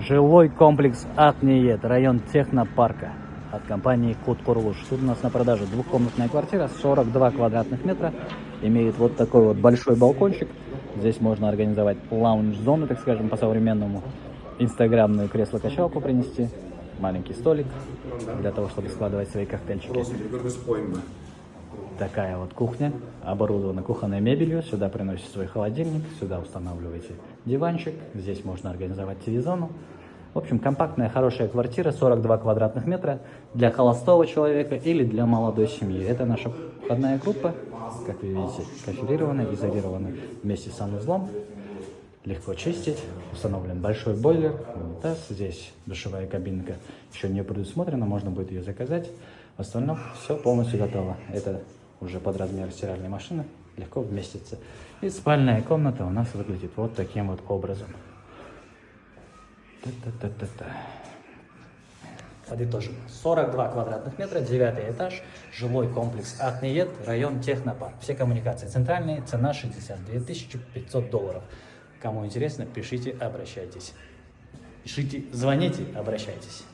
Жилой комплекс Акниет, район технопарка от компании Код Курлуш. Тут у нас на продаже двухкомнатная квартира, 42 квадратных метра. Имеет вот такой вот большой балкончик. Здесь можно организовать лаунж-зону, так скажем, по-современному. Инстаграмную кресло-качалку принести. Маленький столик для того, чтобы складывать свои коктейльчики. Такая вот кухня, оборудована кухонной мебелью. Сюда приносите свой холодильник, сюда устанавливаете диванчик. Здесь можно организовать ТВ-зону. В общем, компактная, хорошая квартира, 42 квадратных метра для холостого человека или для молодой семьи. Это наша входная группа, как вы видите, коферированная, изолированная вместе с санузлом. Легко чистить, установлен большой бойлер, унитаз. Здесь душевая кабинка еще не предусмотрена, можно будет ее заказать. В остальном все полностью готово. Это уже под размер стиральной машины, легко вместится. И спальная комната у нас выглядит вот таким вот образом. Подытожим. 42 квадратных метра, 9 этаж, жилой комплекс Акниет, район технопарк. Все коммуникации центральные, цена 62 500 долларов. Кому интересно, пишите, обращайтесь. Пишите, звоните, обращайтесь.